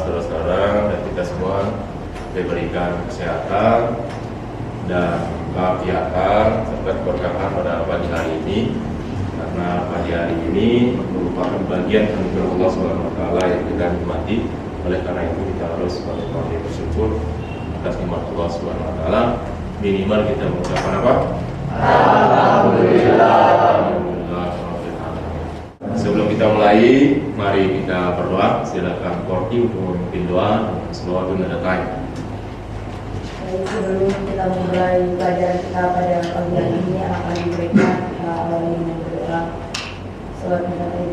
saudara-saudara dan kita semua diberikan kesehatan dan keafiatan serta keberkahan pada pagi hari ini, karena pagi hari ini merupakan bagian anugerah Allah SWT yang kita nikmati. Oleh karena itu kita harus pandai-pandai bersyukur atas nikmat Allah SWT. Minimal kita mengucapkan apa? Alhamdulillah. Sebelum kita mulai, mari kita berdoa. Silakan Korti untuk memimpin doa selawatun nadatain. Sebelum kita mulai pelajaran kita pada pagi hari ini akan diberikan awali dengan berdoa. Selawat nadatain.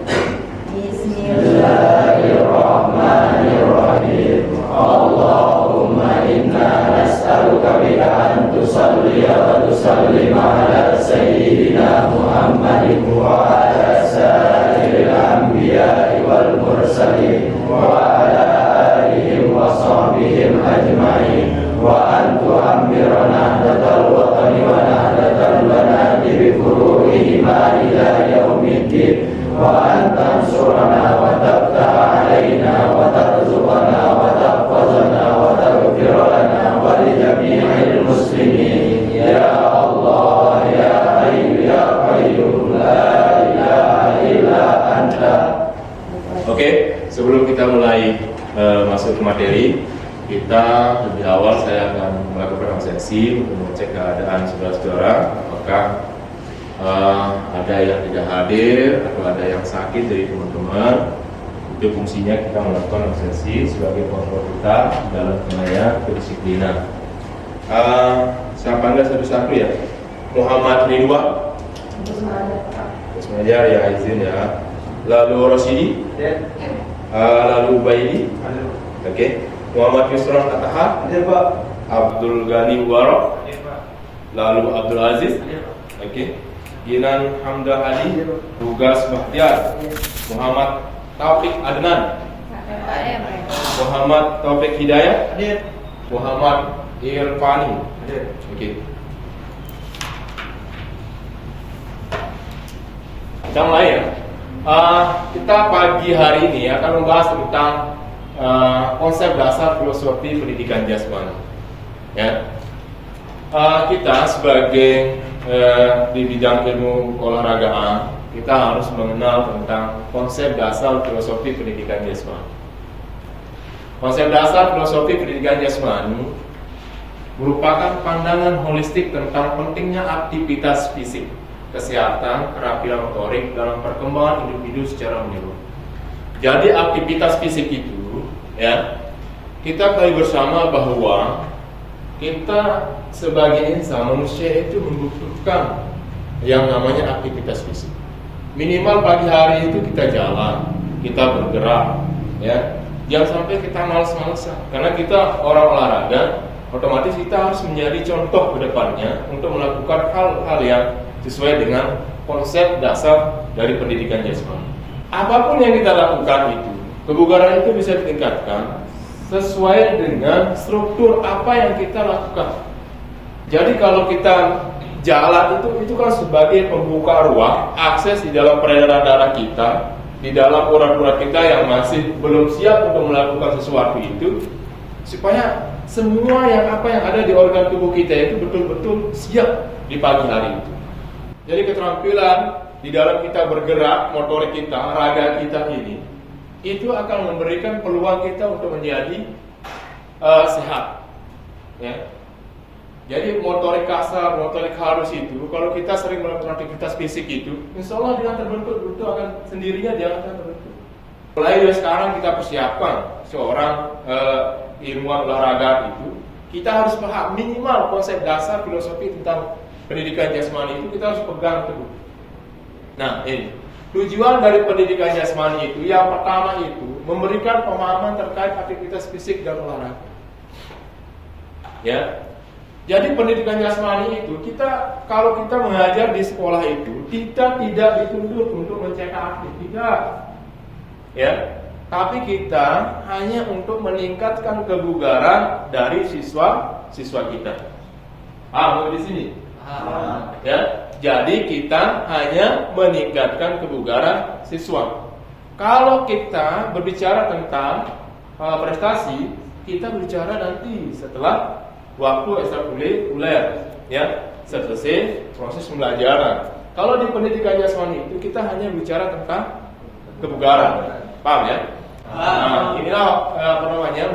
Bismillahirrahmanirrahim. Allahumma inna nas'aluka bika an tusalli wa tusallim ala sayyidina Muhammadin wa ala sa'iril anbiya'i wal mursalin wa ala alihim wa sahbihim ajma'in wa an tu'ammirana nahdlatal watani wa nahdlatal banati bi furu'ihima ila yaumiddin wa an tansurana wa tabtaha alaina wa tarzuqana wa tahfazana wa taghfir lana wa li jami'il muslimin ya Allah ya Hayyu ya Qayyum la ilaha illa anta. Oke, sebelum kita mulai masuk ke materi, kita lebih awal saya akan melakukan absensi untuk mengecek keadaan saudara-saudara, apakah ada yang tidak hadir atau ada yang sakit dari teman-teman. Itu fungsinya kita melakukan absensi sebagai kontrol kita dalam wilayah kedisiplinan. Saya panggil satu-satu ya. Muhammad Ridwan, Bismillah ya, izin ya. Lalu Rosidi, lalu Ubaidi, oke. Muhammad Yusron Ataha, Abdul Ghani Warok, lalu Abdul Aziz, oke. Ginan Hamdah Ali, Tugas Bahtiar, Muhammad Taufik Adnan, Muhammad Taufik Hidayat, Muhammad Irfani, oke. Kita mulai ya. Kita pagi hari ini akan membahas tentang konsep dasar filosofi pendidikan jasmani. Ya. Kita sebagai di bidang ilmu olahragaan, kita harus mengenal tentang konsep dasar filosofi pendidikan jasmani. Konsep dasar filosofi pendidikan jasmani merupakan pandangan holistik tentang pentingnya aktivitas fisik, kesehatan, keterampilan motorik dalam perkembangan individu secara menyeluruh. Jadi aktivitas fisik itu, ya, kita ketahui bersama bahwa kita sebagai insan manusia itu membutuhkan yang namanya aktivitas fisik. Minimal pagi hari itu kita jalan, kita bergerak, ya. Jangan sampai kita malas-malasan. Karena kita orang olahraga, otomatis kita harus menjadi contoh ke depannya untuk melakukan hal-hal yang sesuai dengan konsep dasar dari pendidikan jasmani. Apapun yang kita lakukan itu, kebugaran itu bisa ditingkatkan sesuai dengan struktur apa yang kita lakukan. Jadi kalau kita jalan itu kan sebagai pembuka ruang akses di dalam peredaran darah kita, di dalam urat-urat kita yang masih belum siap untuk melakukan sesuatu itu, supaya semua yang ada di organ tubuh kita itu betul-betul siap di pagi hari itu. Jadi keterampilan di dalam kita bergerak, motorik kita, raga kita ini, itu akan memberikan peluang kita untuk menjadi sehat, ya. Jadi motorik kasar, motorik halus itu, kalau kita sering melakukan aktivitas fisik itu, insya Allah dia akan terbentuk, itu akan sendirinya dia akan terbentuk. Mulai dari sekarang kita persiapkan seorang ilmuwan olahraga itu, kita harus paham minimal konsep dasar filosofi tentang pendidikan jasmani itu kita harus pegang teguh. Nah, ini tujuan dari pendidikan jasmani itu yang pertama itu memberikan pemahaman terkait aktivitas fisik dan olahraga. Ya. Jadi pendidikan jasmani itu kalau kita mengajar di sekolah itu kita tidak dituntut untuk mencetak atlet, tidak. Ya. Tapi kita hanya untuk meningkatkan kebugaran dari siswa kita. Di sini. Ya. Jadi kita hanya meningkatkan kebugaran siswa. Kalau kita berbicara tentang prestasi, kita bicara nanti setelah waktu ekstrakurikuler, ya, selesai proses pembelajaran. Kalau di pendidikan jasmani itu kita hanya bicara tentang kebugaran, paham ya? Nah, inilah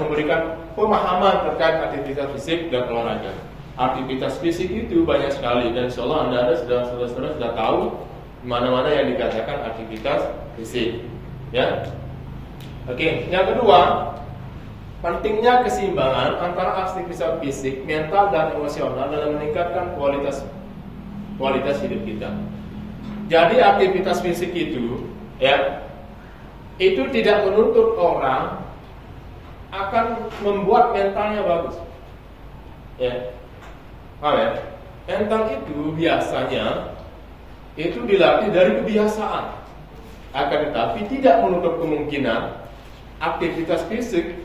memberikan pemahaman terkait aktivitas fisik dan olahraga. Aktivitas fisik itu banyak sekali, dan insya Allah Anda sudah tahu mana-mana yang dikatakan aktivitas fisik, ya. Oke, yang kedua, pentingnya keseimbangan antara aktivitas fisik, mental dan emosional dalam meningkatkan kualitas hidup kita. Jadi aktivitas fisik itu, ya, itu tidak menuntut orang akan membuat mentalnya bagus, ya. Paham ya? Mental itu biasanya itu dilatih dari kebiasaan. Akan tetapi tidak menutup kemungkinan aktivitas fisik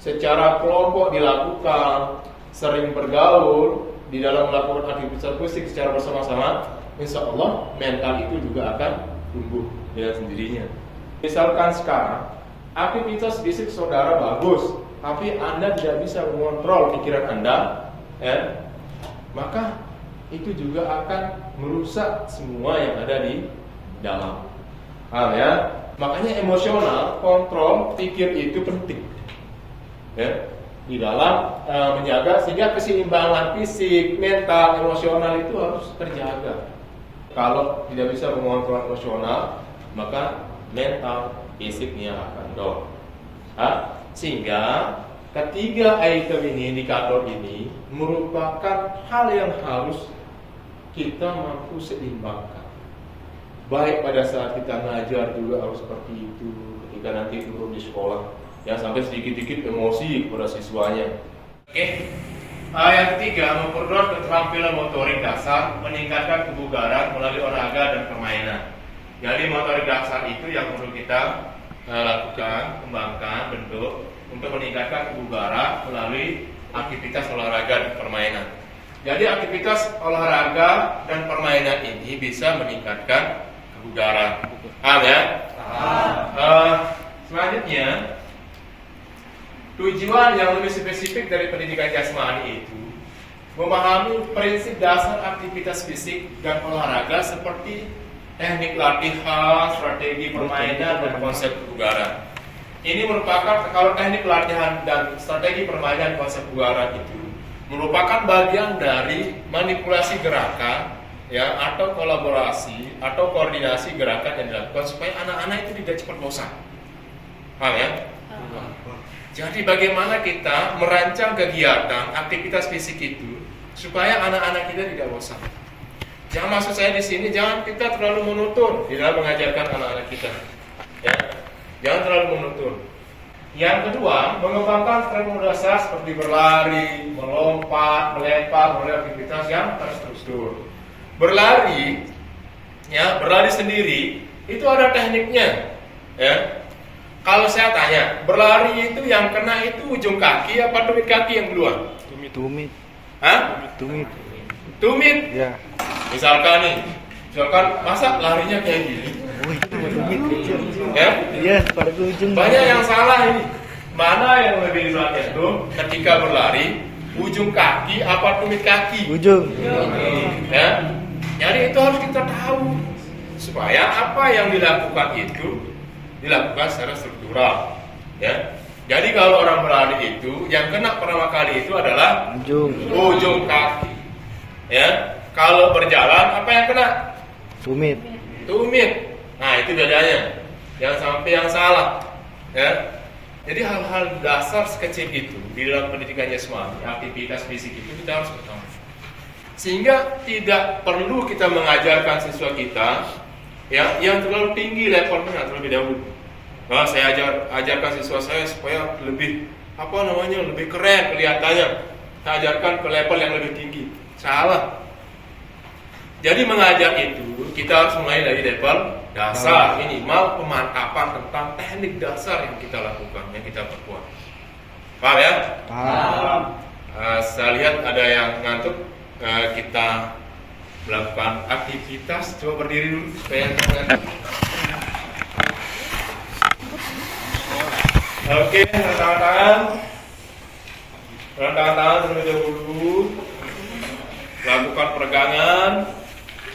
secara kelompok dilakukan, sering bergaul di dalam melakukan aktivitas fisik secara bersama-sama, insya Allah mental itu juga akan tumbuh dengan sendirinya. Misalkan sekarang aktivitas fisik saudara bagus, tapi Anda tidak bisa mengontrol pikiran Anda, ya, maka itu juga akan merusak semua yang ada di dalam. Paham ya? Makanya emosional, kontrol pikir itu penting, ya, di dalam menjaga sehingga keseimbangan fisik, mental, emosional itu harus terjaga. Kalau tidak bisa mengontrol emosional, maka mental, fisiknya akan down. Sehingga ketiga item ini, indikator ini merupakan hal yang harus kita mampu seimbangkan. Baik pada saat kita ngajar juga harus seperti itu, ketika nanti turun di sekolah, ya, sampai sedikit-sedikit emosi kepada siswanya. Oke. Yang ketiga, memperluas keterampilan motorik dasar, meningkatkan kebugaran melalui olahraga dan permainan. Jadi motorik dasar itu yang perlu kita lakukan, kembangkan, bentuk untuk meningkatkan kebugaran melalui aktivitas olahraga dan permainan. Jadi aktivitas olahraga dan permainan ini bisa meningkatkan kebugaran. Paham ya? Selanjutnya, tujuan yang lebih spesifik dari pendidikan jasmani itu memahami prinsip dasar aktivitas fisik dan olahraga seperti teknik latihan, strategi permainan, dan konsep kebugaran. Ini merupakan, kalau teknik latihan dan strategi permainan konsep kebugaran itu merupakan bagian dari manipulasi gerakan, ya, atau kolaborasi atau koordinasi gerakan yang dilakukan supaya anak-anak itu tidak cepat bosan. Paham ya? Jadi bagaimana kita merancang kegiatan aktivitas fisik itu supaya anak-anak kita tidak bosan. Jangan, maksud saya di sini jangan kita terlalu monoton di dalam mengajarkan anak-anak kita, ya. Jangan terlalu monoton. Yang kedua, mengembangkan tren dasar seperti berlari, melompat, melempar, aktivitas yang terstruktur. Berlari, ya, berlari sendiri itu ada tekniknya, ya. Kalau saya tanya, berlari itu yang kena itu ujung kaki apa tumit kaki yang duluan? Tumit. Hah? Tumit. Ya. Misalkan masa larinya kayak gini? Oh, itu tumit. Ya? Iya, pada ujung. Banyak yang salah ini. Mana yang lebih dilatih itu ketika berlari, ujung kaki apa tumit kaki? Ujung. Ya. Jadi itu harus kita tahu supaya apa yang dilakukan itu dilakukan secara struktural, ya. Jadi kalau orang berlari itu yang kena pertama kali itu adalah ujung kaki, ya. Kalau berjalan apa yang kena? Tumit. Nah, itu bedanya. Jangan sampai yang salah, ya. Jadi hal-hal dasar sekecil itu di dalam pendidikan jasmani, aktivitas fisik itu kita harus ketahui. Sehingga tidak perlu kita mengajarkan siswa kita, ya, yang terlalu tinggi levelnya terlebih dahulu. Nah, saya ajarkan siswa saya supaya lebih lebih keren kelihatannya. Saya ajarkan ke level yang lebih tinggi. Salah. Jadi mengajar itu kita harus mulai dari level dasar, minimal pemantapan tentang teknik dasar yang kita lakukan, yang kita perkuat. Paham ya? Paham. Saya lihat ada yang ngantuk. Kita melakukan aktivitas. Coba berdiri dulu supaya ngantuk. Oke, renang tangan terlebih dahulu. Lakukan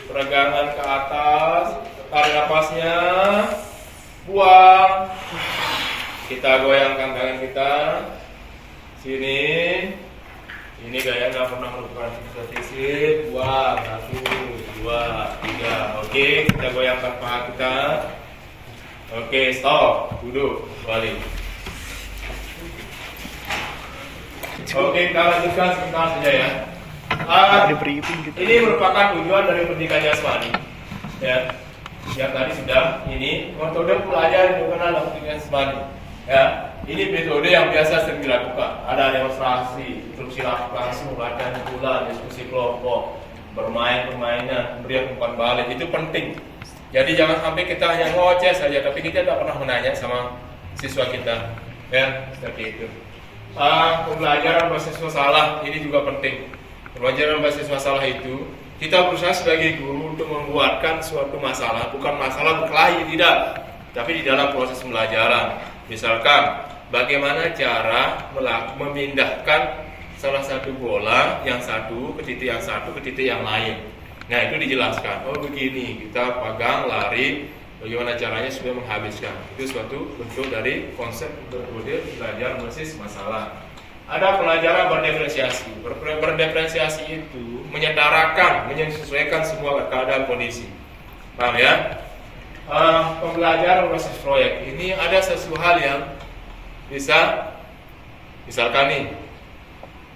peregangan ke atas, tarik napasnya, buang. Kita goyangkan tangan kita. Sini. Ini gaya nggak pernah melakukan aktivitas fisik. Buang. 1, 2, 3. Oke, kita goyangkan paha kita. Oke, stop. Duduk. Balik. Oke, kita lanjutkan sebentar saja ya. Ada briefing gitu. Ini merupakan tujuan dari pendidikan jasmani. Ya, yang tadi sudah. Ini metode pelajaran yang mengenal pendidikan jasmani. Ya, ini metode yang biasa sering dilakukan. Ada demonstrasi, instruksi langsung, latihan bulan, diskusi kelompok, bermain permainan, memberi umpan balik. Itu penting. Jadi jangan sampai kita hanya ngoceh saja, tapi kita tidak pernah menanya sama siswa kita. Ya, seperti itu. Pembelajaran berbasis masalah ini juga penting. Pembelajaran berbasis masalah itu kita berusaha sebagai guru untuk membuatkan suatu masalah, bukan masalah berkelahi, tidak, tapi di dalam proses pembelajaran. Misalkan bagaimana cara memindahkan salah satu bola yang satu ke titik yang satu ke titik yang lain. Nah, itu dijelaskan. Oh begini, kita pegang, lari, bagaimana caranya supaya menghabiskan. Itu suatu bentuk dari konsep metode belajar berbasis masalah. Ada pelajaran berdiferensiasi. Berdiferensiasi itu menyetarakan, menyesuaikan semua keadaan kondisi. Paham ya? Pembelajaran berbasis proyek ini ada sesuatu hal yang bisa, misalkan nih,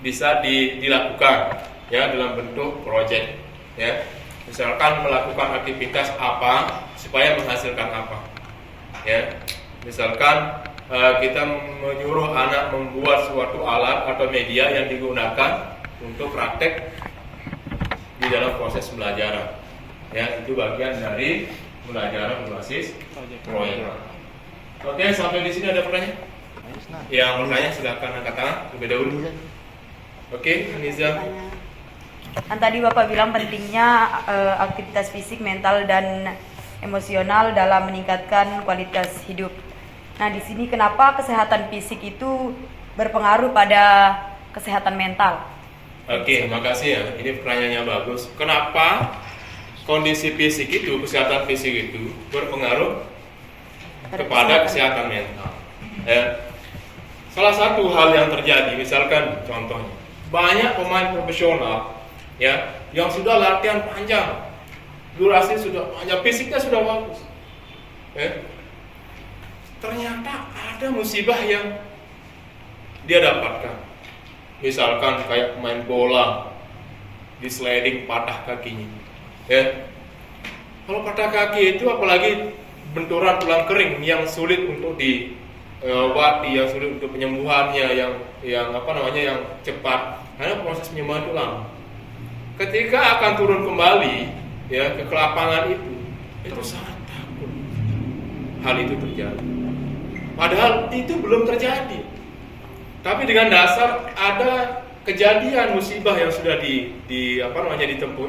bisa dilakukan ya dalam bentuk proyek. Ya, misalkan melakukan aktivitas apa supaya menghasilkan apa. Ya, misalkan kita menyuruh anak membuat suatu alat atau media yang digunakan untuk praktek di dalam proses pembelajaran. Ya, itu bagian dari pembelajaran berbasis proyek. Oke, sampai di sini ada pertanyaan? Yang bertanya silakan angkat tangan terlebih dahulu. Oke, Aniza. Kan tadi Bapak bilang pentingnya aktivitas fisik, mental, dan emosional dalam meningkatkan kualitas hidup. Nah, di sini kenapa kesehatan fisik itu berpengaruh pada kesehatan mental? Oke, makasih ya. Ini pertanyaannya bagus. Kenapa kondisi fisik itu, kesehatan fisik itu berpengaruh kepada kesehatan mental? Salah satu hal yang terjadi, misalkan contohnya, banyak pemain profesional ya yang sudah latihan panjang, durasi sudah panjang, fisiknya sudah bagus, ternyata ada musibah yang dia dapatkan. Misalkan kayak pemain bola di sliding patah kakinya, ya. Kalau patah kaki itu apalagi benturan tulang kering yang sulit untuk diobati, yang sulit untuk penyembuhannya, yang cepat, karena proses penyembuhan itu lama. Ketika akan turun kembali ya ke lapangan itu sangat takut hal itu terjadi. Padahal itu belum terjadi. Tapi dengan dasar ada kejadian musibah yang sudah ditempuh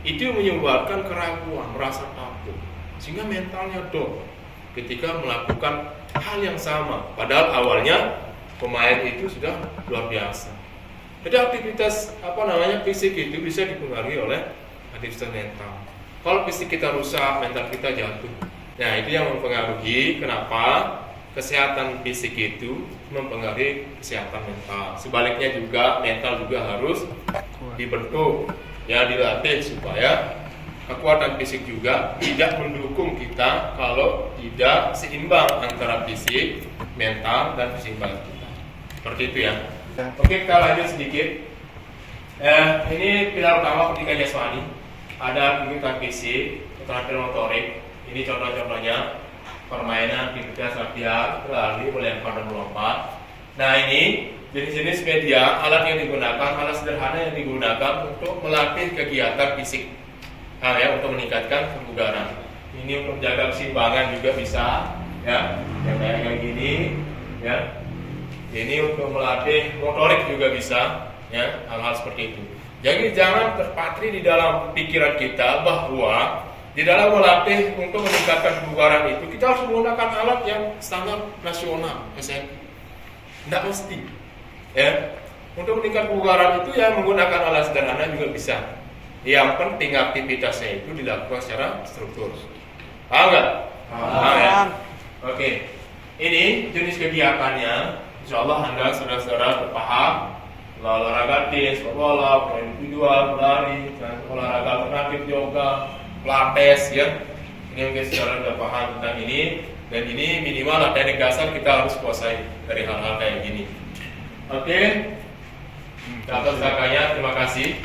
itu menyebabkan keraguan, merasa takut, sehingga mentalnya down ketika melakukan hal yang sama. Padahal awalnya pemain itu sudah luar biasa. Jadi aktivitas fisik itu bisa dipengaruhi oleh aktivitas mental. Kalau fisik kita rusak, mental kita jatuh. Nah, itu yang mempengaruhi kenapa kesehatan fisik itu mempengaruhi kesehatan mental. Sebaliknya juga mental juga harus dibentuk, ya dilatih supaya kekuatan fisik juga tidak mendukung kita kalau tidak seimbang antara fisik, mental, dan keseimbangan kita. Seperti itu ya. Oke, kita lanjut sedikit. Ini pilar utama pendidikan jasmani. Ada kegiatan fisik, keterampilan motorik. Ini contoh-contohnya permainan, aktivitas latihan, lari, melempar dan melompat. Nah, ini jenis-jenis media, alat yang digunakan, alat sederhana yang digunakan untuk melatih kegiatan fisik. Untuk meningkatkan kebugaran. Ini untuk menjaga keseimbangan juga bisa, ya. Yang kayak gini, ya. Ini untuk melatih motorik juga bisa, ya, hal-hal seperti itu. Jadi jangan terpatri di dalam pikiran kita bahwa Di dalam melatih untuk meningkatkan kebugaran itu, kita harus menggunakan alat yang standar nasional, SMP. Tidak mesti. Ya. Untuk meningkatkan kebugaran itu ya menggunakan alat sederhana juga bisa. Yang penting aktivitasnya itu dilakukan secara struktur. Paham nggak? Paham ya? Oke. Ini jenis kegiatannya. Insya Allah Anda saudara-saudara berpaham. Olahraga tenis, bola, individual, berlari, dan olahraga alternatif yoga, pilates ya. Ini mungkin saudara sudah paham tentang ini. Dan ini minimal latihan dasar kita harus kuasai dari hal-hal kayak gini. Oke. Atas kakaknya terima kasih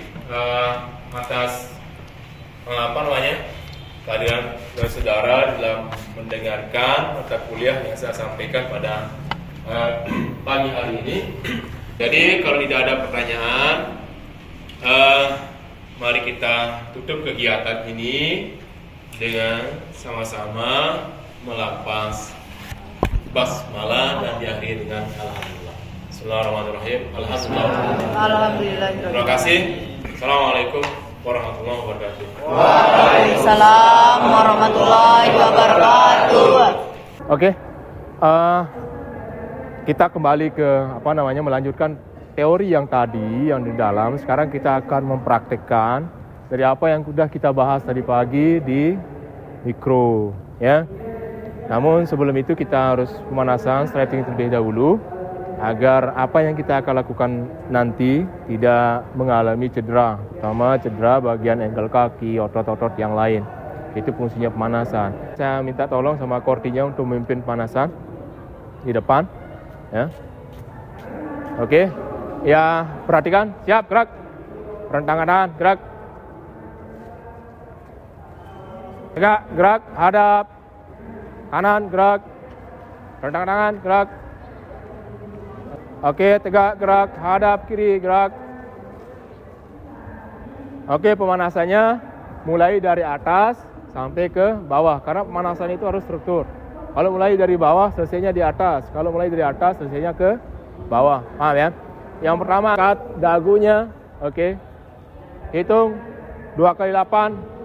atas kehadiran saudara dalam mendengarkan mata kuliah yang saya sampaikan pada pagi hari ini. Jadi kalau tidak ada pertanyaan, mari kita tutup kegiatan ini dengan sama-sama melapas basmalah dan diakhiri dengan alhamdulillah. Bismillahirrahmanirrahim. Alhamdulillah. Terima kasih. Assalamualaikum warahmatullahi wabarakatuh. Waalaikumsalam warahmatullahi wabarakatuh. Oke, kita kembali ke melanjutkan teori yang tadi yang di dalam. Sekarang kita akan mempraktekkan dari apa yang sudah kita bahas tadi pagi di mikro, ya. Namun sebelum itu kita harus pemanasan stretching terlebih dahulu agar apa yang kita akan lakukan nanti tidak mengalami cedera, terutama cedera bagian ankle kaki, otot-otot yang lain. Itu fungsinya pemanasan. Saya minta tolong sama Kortinya untuk memimpin pemanasan di depan, ya. Oke, ya perhatikan, siap, gerak, rentang kanan, gerak, tegak, gerak, hadap, kanan, gerak, rentang tangan, gerak. Oke, tegak, gerak, hadap, kiri, gerak. Oke, pemanasannya mulai dari atas sampai ke bawah. Karena pemanasan itu harus struktur. Kalau mulai dari bawah, selesainya di atas. Kalau mulai dari atas, selesainya ke bawah. Paham ya? Yang pertama, angkat dagunya. Oke. Hitung 2 kali 8.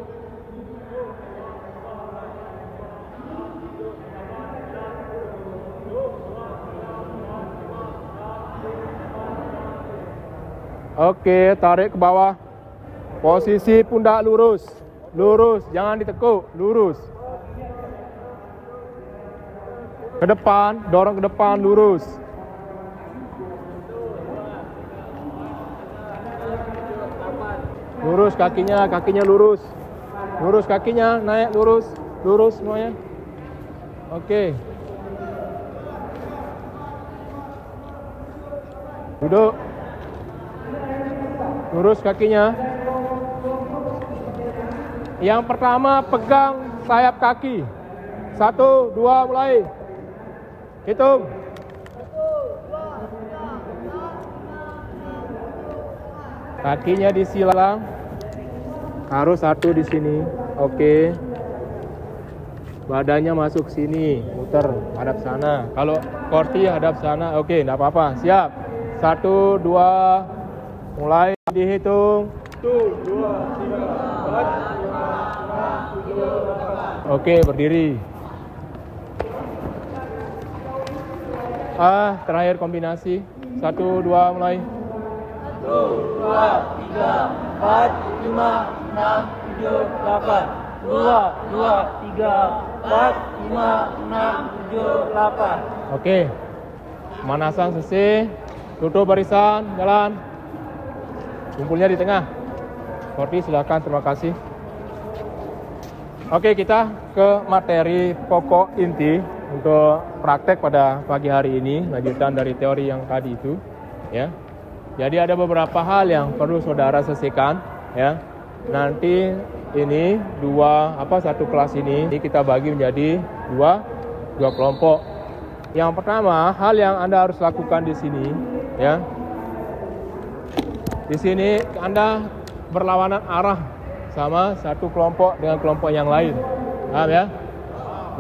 Oke, tarik ke bawah. Posisi pundak lurus. Lurus, jangan ditekuk, lurus. Ke depan, dorong ke depan, lurus. Lurus kakinya, kakinya lurus. Lurus kakinya, naik lurus. Lurus semuanya. Oke. Duduk. Lurus kakinya. Yang pertama pegang sayap kaki. 1, 2, mulai. Hitung. Kakinya disilang. Harus 1 di sini. Oke. Badannya masuk sini, muter hadap sana. Kalau Korti hadap sana. Oke, enggak apa-apa. Siap. 1, 2, mulai. Dihitung. 1, 2, 3, 4, 5, 6, 7, 8. Oke, berdiri. Terakhir kombinasi. 1, 2, mulai. 1, 2, 3, 4, 5, 6, 7, 8. 2, 2, 3, 4, 5, 6, 7, 8. Oke. Pemanasan selesai. Tutup barisan, jalan. Kumpulnya di tengah. Korti silakan, terima kasih. Oke, kita ke materi pokok inti untuk praktek pada pagi hari ini, lanjutan dari teori yang tadi itu, ya. Jadi ada beberapa hal yang perlu saudara selesaikan, ya. Nanti ini satu kelas ini kita bagi menjadi dua kelompok. Yang pertama, hal yang Anda harus lakukan di sini, ya. Di sini Anda berlawanan arah sama satu kelompok dengan kelompok yang lain. Paham ya?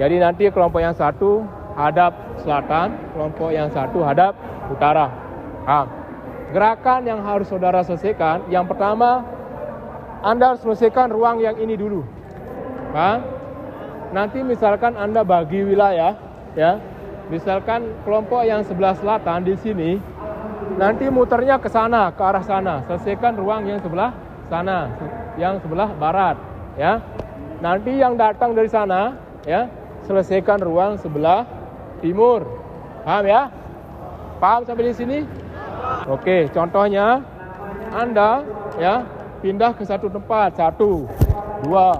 Jadi nanti kelompok yang satu hadap selatan, kelompok yang satu hadap utara. Paham? Gerakan yang harus saudara selesaikan, yang pertama Anda harus selesaikan ruang yang ini dulu. Paham? Nanti misalkan Anda bagi wilayah, ya. Misalkan kelompok yang sebelah selatan di sini, nanti muternya ke sana, ke arah sana. Selesaikan ruang yang sebelah sana, yang sebelah barat, ya. Nanti yang datang dari sana, ya, selesaikan ruang sebelah timur. Paham ya? Paham sampai di sini? Oke, contohnya Anda, ya, pindah ke satu tempat, 1, 2,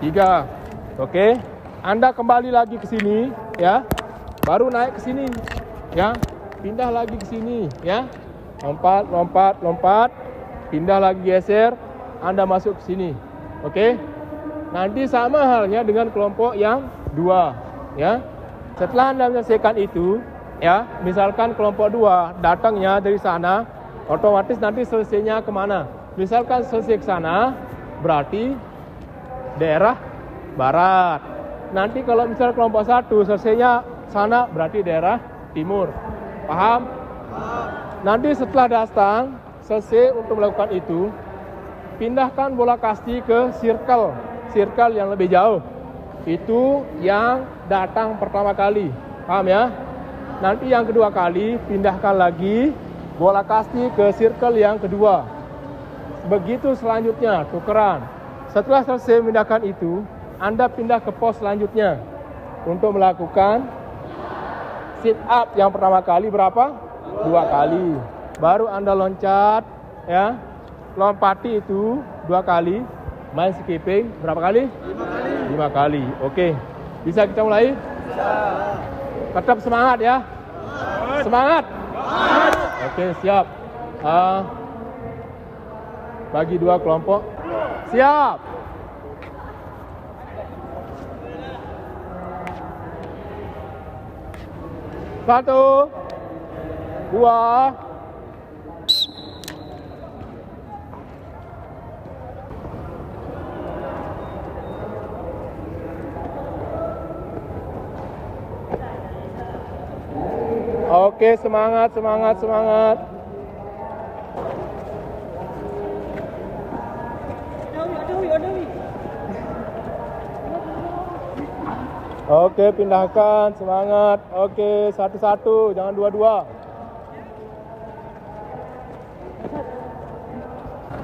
3. Oke, Anda kembali lagi ke sini, ya. Baru naik ke sini, ya. Pindah lagi ke sini, ya. Lompat, pindah lagi, geser, Anda masuk ke sini. Oke. Nanti sama halnya dengan kelompok yang 2, ya. Setelah Anda menyelesaikan itu, ya, misalkan kelompok 2 datangnya dari sana, otomatis nanti selesainya kemana? Misalkan selesai ke sana, berarti daerah barat. Nanti kalau misalnya kelompok 1 selesainya sana, berarti daerah timur. Paham? Nanti setelah datang, selesai untuk melakukan itu, pindahkan bola kasti ke circle yang lebih jauh. Itu yang datang pertama kali. Paham ya? Nanti yang kedua kali, pindahkan lagi bola kasti ke circle yang kedua. Begitu selanjutnya, tukeran. Setelah selesai memindahkan itu, Anda pindah ke pos selanjutnya untuk melakukan sit up yang pertama kali berapa? 2 kali. Baru Anda loncat, ya. Lompati itu 2 kali. Main skipping berapa kali? 5 kali. Oke. Bisa kita mulai? Tetap semangat ya. Semangat. Oke, siap. Bagi 2 kelompok. Siap. 1, 2. Oke, semangat. Oke, pindahkan, semangat. Oke, satu-satu, jangan dua-dua.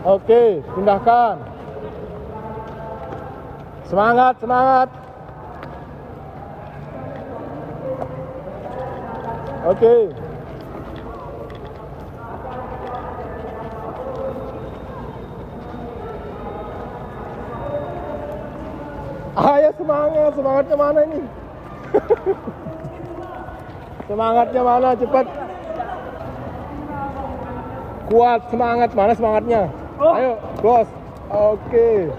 Oke, pindahkan. Semangat. Oke. Ayo semangatnya mana ini? Semangatnya mana, cepat. Kuat, semangat, mana semangatnya? Ayo, bos. Oke.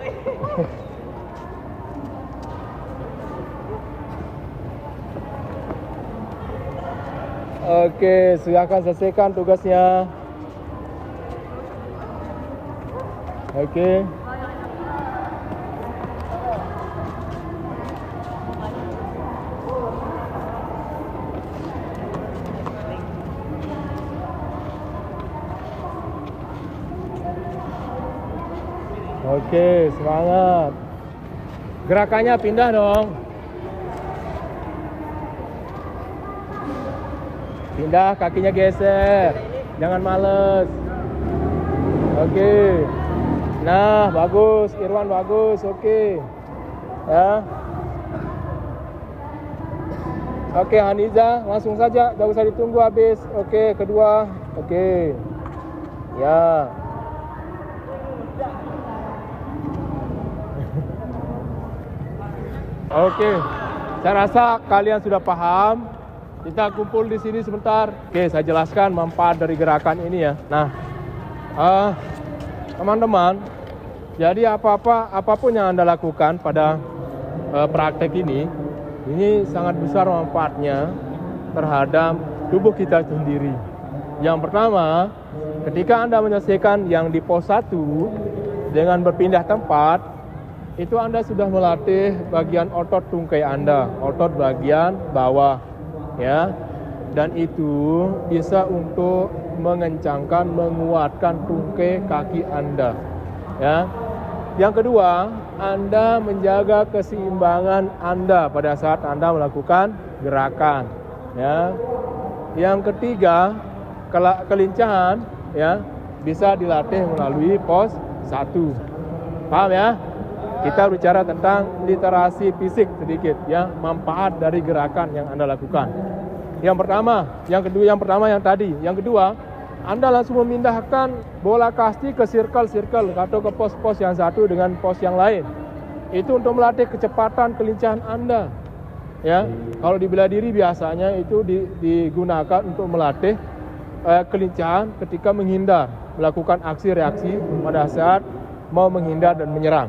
Oke, silakan selesaikan tugasnya. Oke. Oke, semangat. Gerakannya pindah dong. Pindah, kakinya geser. Jangan males. Oke. Nah, bagus. Irwan bagus. Oke. Ya. Oke, Haniza, langsung saja. Gak usah ditunggu habis. Oke, kedua. Oke. Ya. Oke, saya rasa kalian sudah paham. Kita kumpul di sini sebentar. Oke, saya jelaskan manfaat dari gerakan ini ya. Nah, teman-teman, jadi apapun yang Anda lakukan pada praktek ini sangat besar manfaatnya terhadap tubuh kita sendiri. Yang pertama, ketika Anda menyelesaikan yang di pos 1 dengan berpindah tempat, itu Anda sudah melatih bagian otot tungkai Anda, otot bagian bawah, ya. Dan itu bisa untuk mengencangkan, menguatkan tungkai kaki Anda, ya. Yang kedua, Anda menjaga keseimbangan Anda pada saat Anda melakukan gerakan, ya. Yang ketiga, kelincahan, ya, bisa dilatih melalui pos 1. Paham ya? Kita bicara tentang literasi fisik sedikit, ya, manfaat dari gerakan yang Anda lakukan. Yang pertama yang tadi. Yang kedua, Anda langsung memindahkan bola kasti ke circle atau ke pos-pos yang satu dengan pos yang lain. Itu untuk melatih kecepatan kelincahan Anda. Ya, kalau di bela diri biasanya itu digunakan untuk melatih kelincahan ketika menghindar, melakukan aksi reaksi pada saat mau menghindar dan menyerang.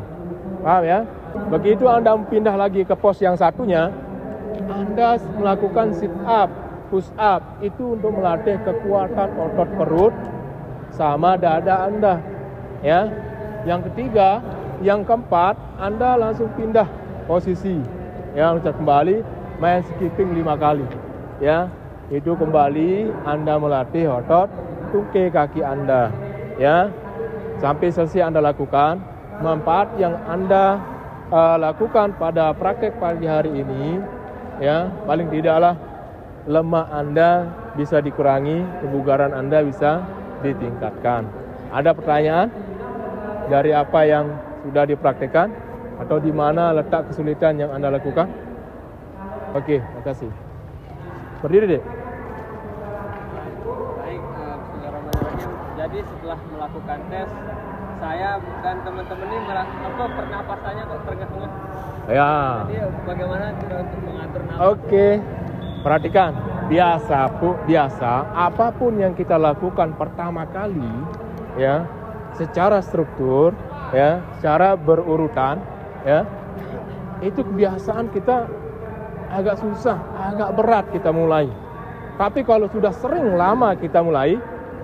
Paham ya? Begitu Anda pindah lagi ke pos yang satunya, Anda melakukan sit up, push up, itu untuk melatih kekuatan otot perut sama dada Anda. Ya. Yang ketiga, yang keempat, Anda langsung pindah posisi. Ya, loncat kembali, main skipping 5 kali. Ya. Itu kembali Anda melatih otot tungkai kaki Anda. Ya. Sampai selesai Anda lakukan, manfaat yang Anda lakukan pada praktek pagi hari ini, ya, paling tidaklah lemak Anda bisa dikurangi, kebugaran Anda bisa ditingkatkan. Ada pertanyaan dari apa yang sudah dipraktekkan atau di mana letak kesulitan yang Anda lakukan? Oke, terima kasih. Berdiri, Dek. Baik, Bismillahirrahmanirrahim. Jadi setelah melakukan tes, saya dan teman-teman ini merasa pernapasannya kok terengah-engah. Ya. Jadi bagaimana kita untuk mengatur nafas? Oke. Perhatikan, biasa apapun yang kita lakukan pertama kali, ya, secara struktur, ya, secara berurutan, ya, itu kebiasaan kita agak susah, agak berat kita mulai. Tapi kalau sudah sering lama kita mulai,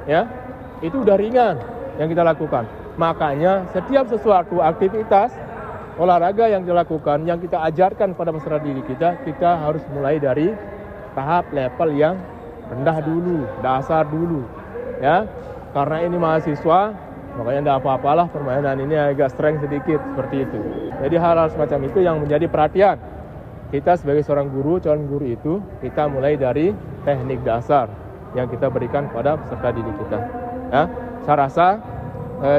ya, itu udah ringan yang kita lakukan. Makanya setiap sesuatu aktivitas olahraga yang dilakukan, yang kita ajarkan pada masyarakat diri kita harus mulai dari tahap level yang rendah dulu, dasar dulu, ya. Karena ini mahasiswa, makanya tidak apa-apalah permainan ini agak strength sedikit seperti itu. Jadi hal-hal semacam itu yang menjadi perhatian kita sebagai seorang guru, calon guru itu kita mulai dari teknik dasar yang kita berikan pada peserta didik kita. Ya, saya rasa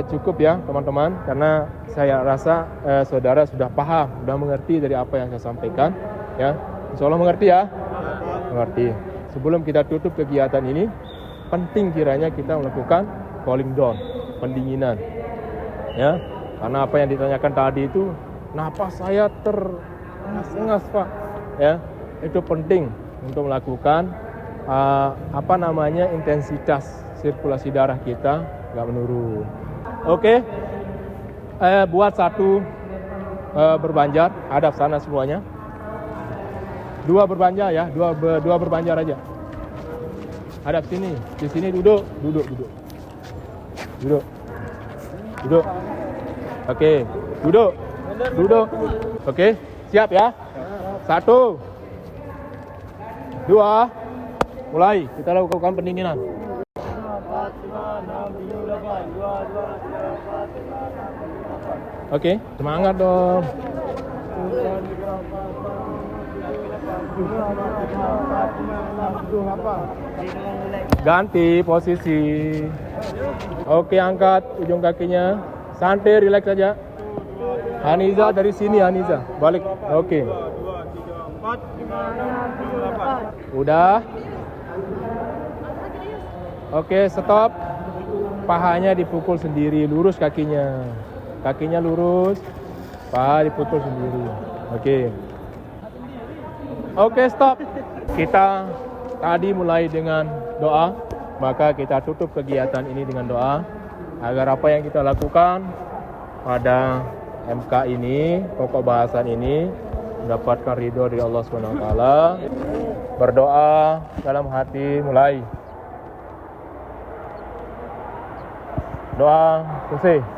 cukup ya teman-teman, karena saya rasa saudara sudah paham, sudah mengerti dari apa yang saya sampaikan. Ya, insya Allah mengerti ya. Mengerti. Sebelum kita tutup kegiatan ini, penting kiranya kita melakukan cooling down, pendinginan. Ya, karena apa yang ditanyakan tadi itu, napas saya terengas-engas Pak. Ya, itu penting untuk melakukan intensitas sirkulasi darah kita nggak menurun. Oke, buat satu berbanjar, hadap sana semuanya. Dua berbanjar ya, dua berbanjar aja. Hadap sini, di sini duduk. Oke, duduk. Oke, siap ya. 1, 2, mulai. Kita lakukan pendinginan. Oke, semangat dong. Ganti posisi. Oke, angkat ujung kakinya. Santai, rileks saja. Haniza dari sini, Haniza. Balik. Oke. 4, 5, 6, 7, 8. Udah. Oke, stop. Pahanya dipukul sendiri, lurus kakinya. Kakinya lurus, paha dipukul sendiri. Oke, stop. Kita tadi mulai dengan doa, maka kita tutup kegiatan ini dengan doa agar apa yang kita lakukan pada MK ini, pokok bahasan ini mendapatkan ridho dari Allah SWT. Berdoa dalam hati, mulai. Doa selesai.